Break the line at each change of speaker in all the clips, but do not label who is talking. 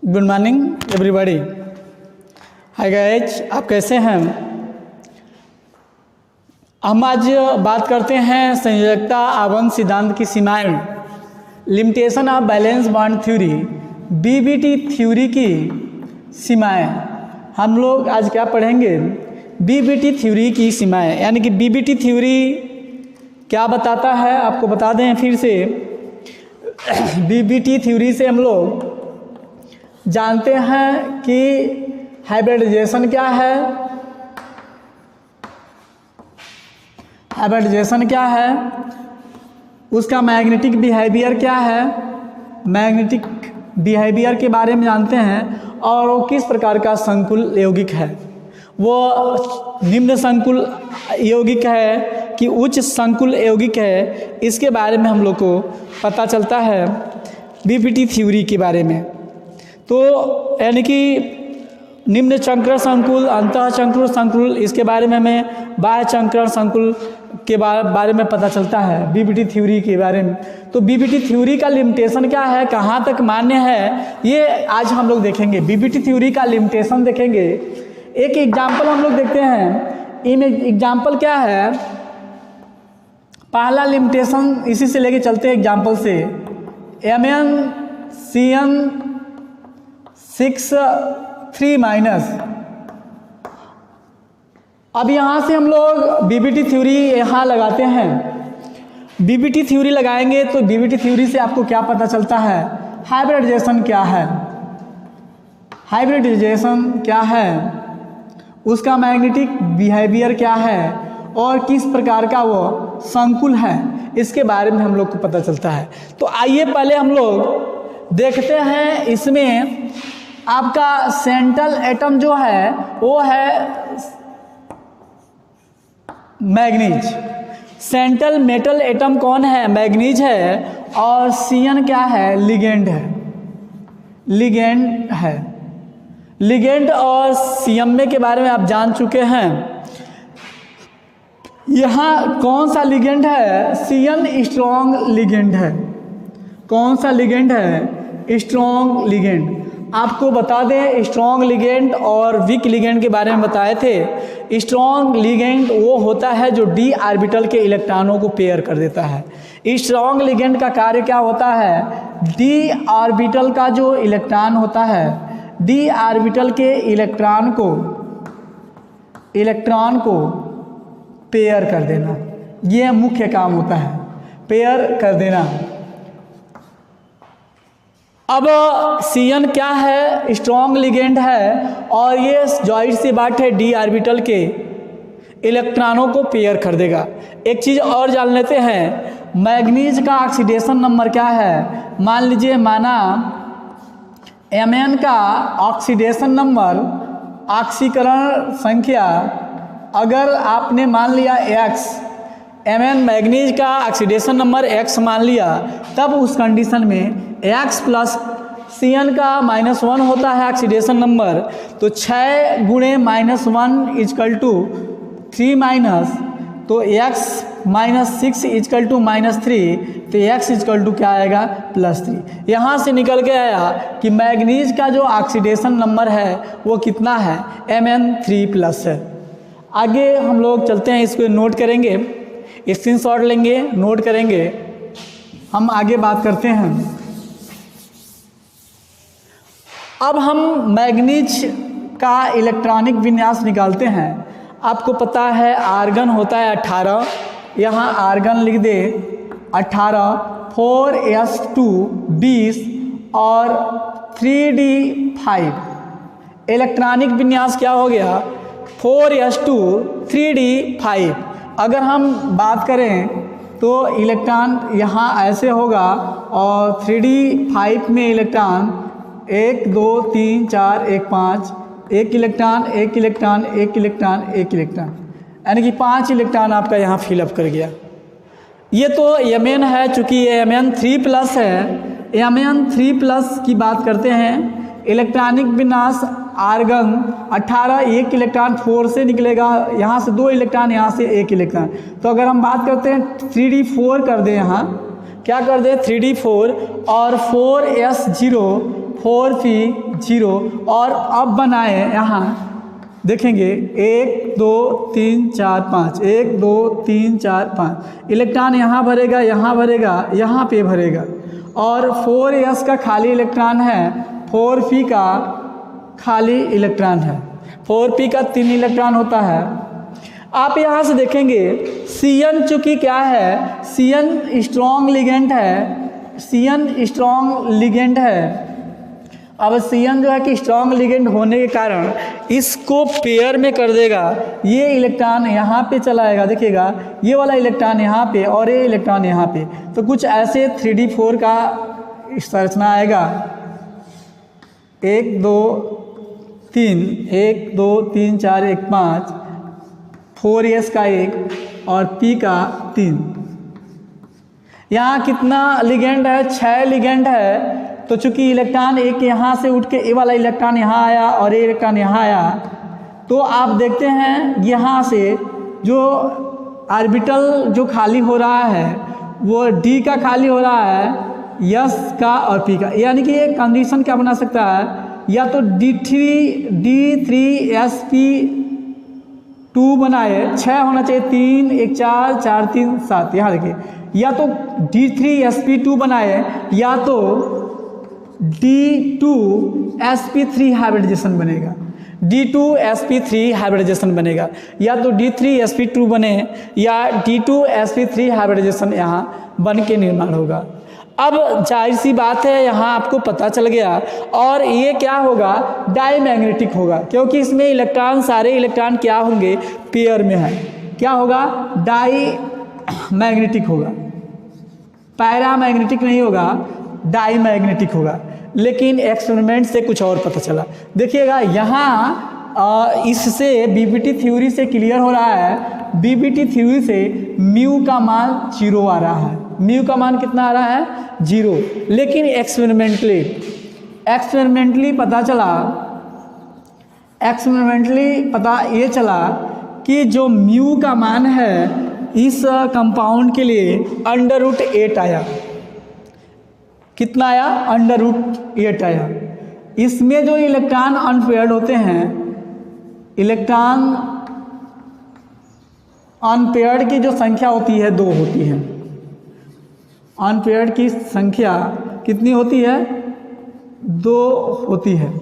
Good morning everybody. Hi guys, आप कैसे हैं? हम आज बात करते हैं संयोजकता आबंध सिद्धांत की सीमाएं, limitation of valence bond theory, BBT theory की सीमाएं। हम लोग आज क्या पढ़ेंगे? बीबीटी थ्योरी की सीमाएं, यानी कि बीबीटी थ्योरी क्या बताता है आपको बता दें फिर से। बीबीटी थ्योरी से हम लोग जानते हैं कि हाइब्रिडाइजेशन क्या है, हाइब्रिडाइजेशन क्या है, उसका मैग्नेटिक बिहेवियर क्या है, मैग्नेटिक बिहेवियर के बारे में जानते हैं, और वो किस प्रकार का संकुल यौगिक है, वो निम्न संकुल यौगिक है कि उच्च संकुल यौगिक है, इसके बारे में हम लोग को पता चलता है बीबीटी थ्योरी के बारे में। तो यानी कि निम्न चंक्रण संकुल, अंतः चंक्रण संकुल, इसके बारे में हमें बाह्य चंक्रण संकुल के बारे में पता चलता है बीबीटी थ्योरी के बारे में। तो बीबीटी थ्योरी का लिमिटेशन क्या है, कहाँ तक मान्य है, ये आज हम लोग देखेंगे। बीबीटी थ्योरी का लिमिटेशन देखेंगे। एक एग्जाम्पल हम लोग देखते हैं। इन एग्जाम्पल क्या है, पहला लिमिटेशन इसी से लेके चलते हैं एग्जाम्पल से। MnCN6 3-। अब यहाँ से हम लोग बीबीटी थ्योरी यहाँ लगाते हैं। बीबीटी थ्योरी लगाएंगे तो बीबीटी थ्योरी से आपको क्या पता चलता है, हाइब्रिडाइजेशन क्या है, हाइब्रिडाइजेशन क्या है, उसका मैग्नेटिक बिहेवियर क्या है, और किस प्रकार का वो संकुल है, इसके बारे में हम लोग को पता चलता है। तो आइए पहले हम लोग देखते हैं। इसमें आपका सेंट्रल एटम जो है वो है मैग्नीज। सेंट्रल मेटल एटम कौन है? मैग्नीज है। और CN क्या है? लिगेंड है, लिगेंड है। लिगेंड और CMA के बारे में आप जान चुके हैं। यहाँ कौन सा लिगेंड है? CN स्ट्रॉन्ग लिगेंड है। कौन सा लिगेंड है? Strong ligand. आपको बता दें, स्ट्रॉन्ग लिगेंड और वीक लिगेंड के बारे में बताए थे। स्ट्रॉन्ग लिगेंड वो होता है जो d ऑर्बिटल के इलेक्ट्रॉनों को पेयर कर देता है। स्ट्रॉन्ग लिगेंड का कार्य क्या होता है? d ऑर्बिटल का जो इलेक्ट्रॉन होता है, d ऑर्बिटल के इलेक्ट्रॉन को पेयर कर देना, ये मुख्य काम होता है, पेयर कर देना। अब CN क्या है? स्ट्रॉन्ग लिगेंड है, और ये जॉइंट सी बात है, d ऑर्बिटल के इलेक्ट्रॉनों को पेयर कर देगा। एक चीज़ और जान लेते हैं, मैग्नीज का ऑक्सीडेशन नंबर क्या है? मान लीजिए, माना Mn का ऑक्सीडेशन नंबर, ऑक्सीकरण संख्या, अगर आपने मान लिया x, Mn मैग्नीज का ऑक्सीडेशन नंबर x मान लिया, तब उस कंडीशन में x प्लस CN का -1 होता है ऑक्सीडेशन नंबर। तो 6 गुणे -1 इजकल टू 3 तो x -6 इजकल टू -3, तो x इजकल टू क्या आएगा? +3। यहाँ से निकल के आया कि मैग्नीज का जो ऑक्सीडेशन नंबर है वो कितना है? Mn3+ है। आगे हम लोग चलते हैं, इसको नोट करेंगे, स्क्रीनशॉट लेंगे, नोट करेंगे, हम आगे बात करते हैं। अब हम मैग्नीज का इलेक्ट्रॉनिक विन्यास निकालते हैं। आपको पता है आर्गन होता है 18, यहाँ आर्गन लिख दे 18, 4s2 20 और 3d5। इलेक्ट्रॉनिक विन्यास क्या हो गया? 4s2 3d5। अगर हम बात करें तो इलेक्ट्रॉन यहाँ ऐसे होगा, और 3d5 में इलेक्ट्रॉन 1 2 3 4 1 5, एक इलेक्ट्रॉन, एक इलेक्ट्रॉन, एक इलेक्ट्रॉन, एक इलेक्ट्रॉन, यानी कि 5 इलेक्ट्रॉन आपका यहाँ फिलअप कर गया। ये तो Mn है, चूँकि ये Mn3+ है। Mn3+ की बात करते हैं। इलेक्ट्रॉनिक विन्यास आर्गन 18, एक इलेक्ट्रॉन 4 से निकलेगा, यहाँ से 2 इलेक्ट्रॉन, यहाँ से 1 इलेक्ट्रॉन। तो अगर हम बात करते हैं 3d4 कर दें, यहाँ क्या कर दें? 3d4 और 4s0 4p0 और अब बनाए यहाँ देखेंगे 1 2 3 4 5 1 2 3 4 5 इलेक्ट्रॉन यहाँ भरेगा, यहाँ भरेगा, यहाँ पे भरेगा और 4s का खाली इलेक्ट्रॉन है, 4p का खाली इलेक्ट्रॉन है। 4p का 3 इलेक्ट्रॉन होता है। आप यहाँ से देखेंगे Cn चूँकि क्या है, Cn स्ट्रॉन्ग लिगेंड है, Cn स्ट्रॉन्ग लिगेंड है। अब Cn जो है कि स्ट्रॉन्ग लिगेंड होने के कारण इसको पेयर में कर देगा। ये इलेक्ट्रॉन यहाँ पे चलाएगा, देखिएगा ये वाला इलेक्ट्रॉन यहाँ पे और ये इलेक्ट्रॉन यहाँ पे, तो कुछ ऐसे 3d4 का संरचना आएगा। 1 2 3 1 2 3 4 1 5 4s का 1 और p का 3। यहाँ कितना लिगेंड है, 6 लिगेंड है। तो चूंकि इलेक्ट्रॉन एक यहाँ से उठ के ये वाला इलेक्ट्रॉन यहाँ आया और ये इलेक्ट्रॉन यहाँ आया, तो आप देखते हैं यहाँ से जो ऑर्बिटल जो खाली हो रहा है वो d का खाली हो रहा है, s का और p का। यानी कि ये कंडीशन क्या बना सकता है, या तो D3sp2 बनाए, 6 होना चाहिए, 3 1 4 4 3 7, यहाँ देखिए, या तो D3sp2 बनाए या तो D2sp3 हाइब्रिडाइजेशन बनेगा, D2sp3 हाइब्रिडाइजेशन बनेगा, या तो D3sp2 बने या D2sp3 हाइब्रिडाइजेशन यहाँ बन के निर्माण होगा। अब जाहिर सी बात है यहाँ आपको पता चल गया, और ये क्या होगा, डाईमैग्नेटिक होगा, क्योंकि इसमें इलेक्ट्रॉन सारे इलेक्ट्रॉन क्या होंगे, पेयर में है। क्या होगा, डाईमैग्नेटिक होगा, पैरामैग्नेटिक नहीं होगा, डाईमैग्नेटिक होगा। लेकिन एक्सपेरिमेंट से कुछ और पता चला। देखिएगा यहाँ इससे बीबीटी थ्योरी से क्लियर हो रहा है, बीबीटी थ्योरी से म्यू का मान 0 आ रहा है। म्यू का मान कितना आ रहा है, 0। लेकिन एक्सपेरिमेंटली पता ये चला कि जो म्यू का मान है इस कंपाउंड के लिए √8 आया। कितना आया, √8 आया। इसमें जो इलेक्ट्रॉन अनपेयर्ड होते हैं, इलेक्ट्रॉन अनपेयर्ड की जो संख्या होती है 2 होती है। अनपेयर्ड की संख्या कितनी होती है, 2 होती है।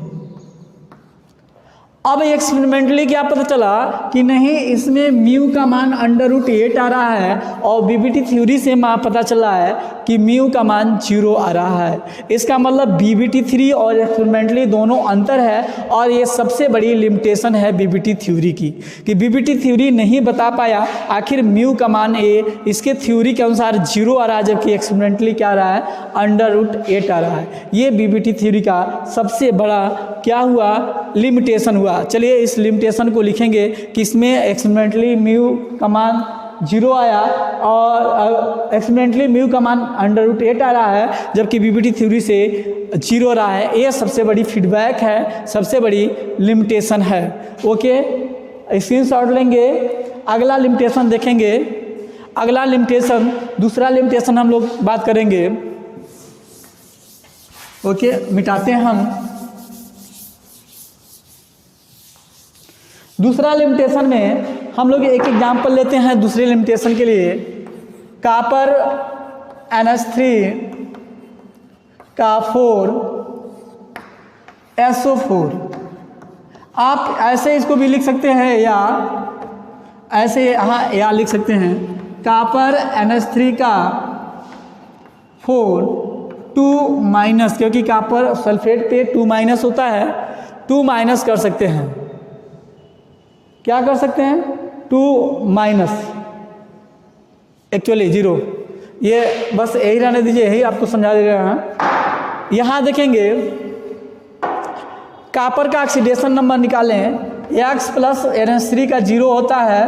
अब एक्सपेरिमेंटली क्या पता चला कि नहीं, इसमें म्यू का मान √8 आ रहा है, और बीबीटी थ्योरी से पता चला है कि म्यू का मान 0 आ रहा है। इसका मतलब बीबीटी थ्योरी और एक्सपेरिमेंटली दोनों अंतर है, और ये सबसे बड़ी लिमिटेशन है बीबीटी थ्योरी की, कि बीबीटी थ्योरी नहीं बता पाया आखिर म्यू का मान इसके थ्योरी के अनुसार 0 आ रहा है, जबकि एक्सपेरिमेंटली क्या आ रहा है, √8 आ रहा है। ये बीबीटी थ्योरी का सबसे बड़ा क्या हुआ, लिमिटेशन हुआ। चलिए इस लिमिटेशन को लिखेंगे कि इसमें एक्सपेरिमेंटली म्यू का मान 0 आया और एक्सपेरिमेंटली म्यू का मान √8 आ रहा है, जबकि बीबीटी थ्योरी से 0 रहा है। ये सबसे बड़ी फीडबैक है, सबसे बड़ी लिमिटेशन है। ओके, स्क्रीनशॉट लेंगे, अगला लिमिटेशन देखेंगे। अगला लिमिटेशन, दूसरा लिमिटेशन हम लोग बात करेंगे। ओके, मिटाते हैं हम। दूसरा लिमिटेशन में हम लोग एक एग्जाम्पल लेते हैं दूसरे लिमिटेशन के लिए। कॉपर NH3 का 4 SO4। आप ऐसे इसको भी लिख सकते हैं, या ऐसे या लिख सकते हैं, कॉपर NH3 का 4 2- क्योंकि कॉपर सल्फेट पे 2- होता है, 2- कर सकते हैं। क्या कर सकते हैं, 2- एक्चुअली 0। ये बस यही रहने दीजिए, यही आपको समझा दे रहे हैं। यहाँ देखेंगे कॉपर का ऑक्सीडेशन नंबर निकालें, X + NH3 का 0 होता है,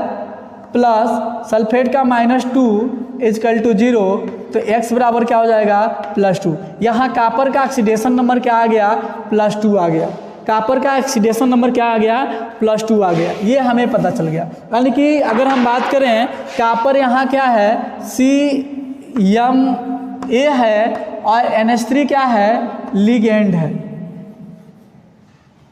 प्लस सल्फेट का -2 = 0, तो X बराबर क्या हो जाएगा, +2। यहाँ कॉपर का ऑक्सीडेशन नंबर क्या आ गया, +2 आ गया। कॉपर का ऑक्सीडेशन नंबर क्या आ गया, +2 आ गया। ये हमें पता चल गया। यानी कि अगर हम बात करें, कॉपर यहाँ क्या है, CMA है, और NH3 क्या है, लिगेंड है।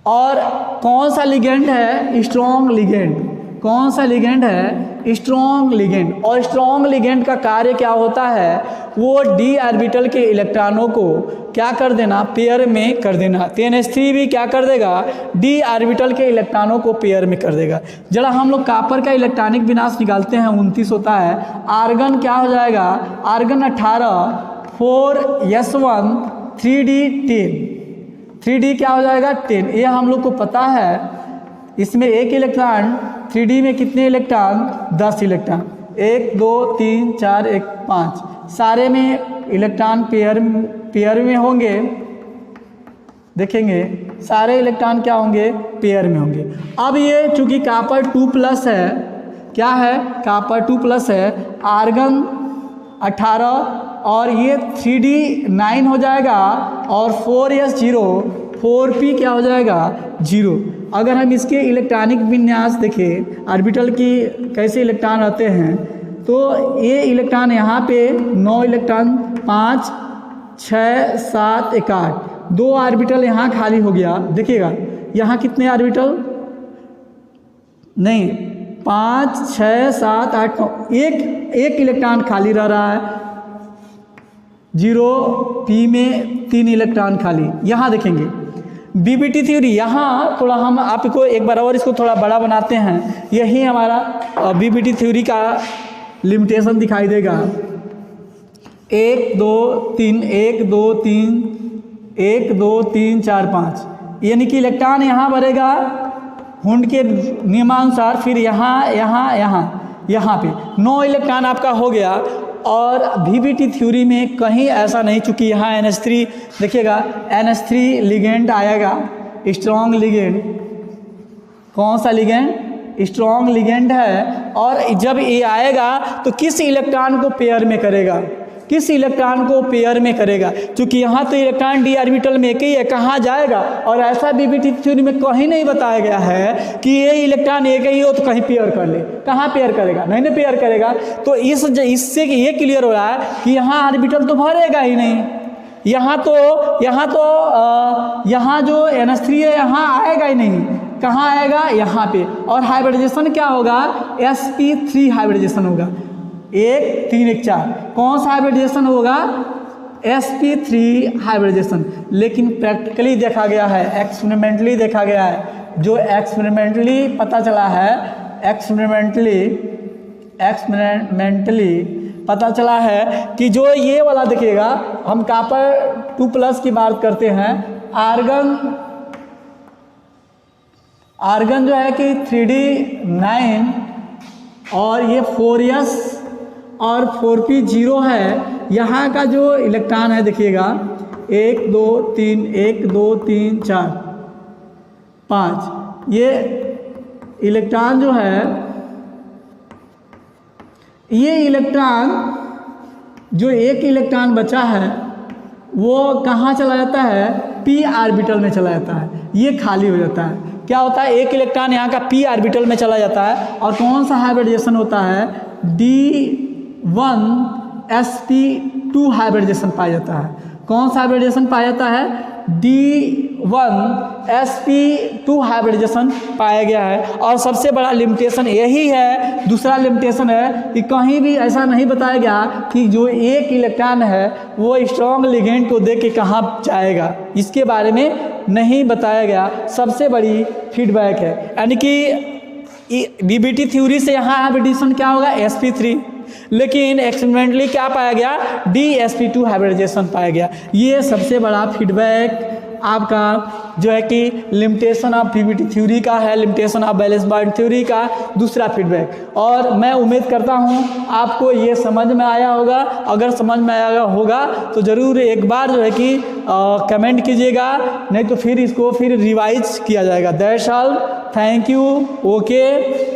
और कौन सा लिगेंड है? Strong ligand. कौन सा लिगेंड है? Strong ligand. और स्ट्रॉन्ग लिगेंड का कार्य क्या होता है? वो डी ऑर्बिटल के इलेक्ट्रॉनों को क्या कर देना? पेयर में कर देना। तो NH3 भी क्या कर देगा? डी ऑर्बिटल के इलेक्ट्रॉनों को पेयर में कर देगा। जरा हम लोग कापर का इलेक्ट्रॉनिक विन्यास निकालते हैं, 29 होता है। आर्गन क्या हो जाएगा? Argon 18 4s1 3d 10। 3d क्या हो जाएगा? 10। ये हम लोग को पता है। इसमें एक इलेक्ट्रॉन 3d में कितने इलेक्ट्रॉन? 10 इलेक्ट्रॉन। 1 2 3 4 1 5 सारे में इलेक्ट्रॉन पेयर में होंगे। देखेंगे सारे इलेक्ट्रॉन क्या होंगे? पेयर में होंगे। अब ये चूंकि कॉपर 2+ है, क्या है? कॉपर 2+ है। आर्गन 18 और ये 3d 9 हो जाएगा और 4s 0 4p क्या हो जाएगा? 0। अगर हम इसके इलेक्ट्रॉनिक विन्यास देखें, ऑर्बिटल की कैसे इलेक्ट्रॉन रहते हैं, तो ये इलेक्ट्रॉन यहाँ पे 9 इलेक्ट्रॉन 5 6 7 1 8 2 ऑर्बिटल यहाँ खाली हो गया। देखिएगा यहाँ कितने ऑर्बिटल? नहीं, 5 6 7 8 9, एक इलेक्ट्रॉन खाली रह रहा है। 0p में 3 इलेक्ट्रॉन खाली। यहाँ देखेंगे बीबीटी थ्योरी। यहाँ थोड़ा हम आपको एक बार और इसको थोड़ा बड़ा बनाते हैं। यही हमारा बीबीटी थ्योरी का लिमिटेशन दिखाई देगा। 1 2 3 1 2 3 1 2 3 4 5, यानी कि इलेक्ट्रॉन यहाँ भरेगा हुंड के नियमानुसार। फिर यहाँ पे 9 इलेक्ट्रॉन आपका हो गया। और बीबीटी थ्योरी में कहीं ऐसा नहीं, चूँकि यहाँ NH3 देखिएगा, NH3 लिगेंड आएगा, स्ट्रॉन्ग लिगेंड। कौन सा लिगेंड? स्ट्रॉन्ग लिगेंड है। और जब ये आएगा तो किस इलेक्ट्रॉन को पेयर में करेगा? किस इलेक्ट्रॉन को पेयर में करेगा? क्योंकि यहाँ तो इलेक्ट्रॉन डी ऑर्बिटल में एक ही है, कहाँ जाएगा? और ऐसा बीबीटी थ्योरी में कहीं नहीं बताया गया है कि ये इलेक्ट्रॉन एक ही हो तो कहीं पेयर कर ले। कहाँ पेयर करेगा? नहीं ना पेयर करेगा। तो इससे ये क्लियर हो रहा है कि यहाँ ऑर्बिटल तो भरेगा ही नहीं। यहाँ जो NH3 है यहाँ आएगा ही नहीं। कहाँ आएगा? यहाँ पे। और हाइब्रिडाइजेशन क्या होगा? sp3 हाइब्रिडाइजेशन होगा। 1 3 1 4। कौन सा हाइब्रिडाइजेशन होगा? sp3 hybridisation. लेकिन प्रैक्टिकली देखा गया है, एक्सपेरिमेंटली देखा गया है, जो एक्सपेरिमेंटली पता चला है, एक्सपेरिमेंटली पता चला है कि जो ये वाला देखिएगा, हम कॉपर 2+ की बात करते हैं। आर्गन जो है कि 3d 9 और ये 4s और 4p 0 है। यहाँ का जो इलेक्ट्रॉन है देखिएगा 1 2 3 1 2 3 4 5, ये इलेक्ट्रॉन जो है, ये इलेक्ट्रॉन जो एक इलेक्ट्रॉन बचा है वो कहाँ चला जाता है? p ऑर्बिटल में चला जाता है। ये खाली हो जाता है। क्या होता है? एक इलेक्ट्रॉन यहाँ का p ऑर्बिटल में चला जाता है। और कौन सा हाइब्रिडाइजेशन होता है? D1sp2 हाइब्रिडाइजेशन पाया जाता है। कौन सा हाइब्रिडाइजेशन पाया जाता है? D1sp2 हाइब्रिडाइजेशन पाया गया है। और सबसे बड़ा लिमिटेशन यही है। दूसरा लिमिटेशन है कि कहीं भी ऐसा नहीं बताया गया कि जो एक इलेक्ट्रॉन है वो स्ट्रॉन्ग लिगेंड को देख के कहाँ जाएगा, इसके बारे में नहीं बताया गया। सबसे बड़ी फीडबैक है, यानी कि बीबीटी थ्योरी से यहाँ हाइब्रिडाइजेशन क्या होगा? sp3। लेकिन एक्सपेरिमेंटली क्या पाया गया? dsp2 हाइब्रिडाइजेशन पाया गया। ये सबसे बड़ा फीडबैक आपका जो है कि लिमिटेशन ऑफ बीबीटी थ्योरी का है, limitation of valence bond theory का दूसरा फीडबैक। और मैं उम्मीद करता हूँ आपको ये समझ में आया होगा। अगर समझ में आया होगा तो ज़रूर एक बार जो है कि कमेंट कीजिएगा, नहीं तो फिर इसको फिर रिवाइज किया जाएगा। That's all, thank you, okay.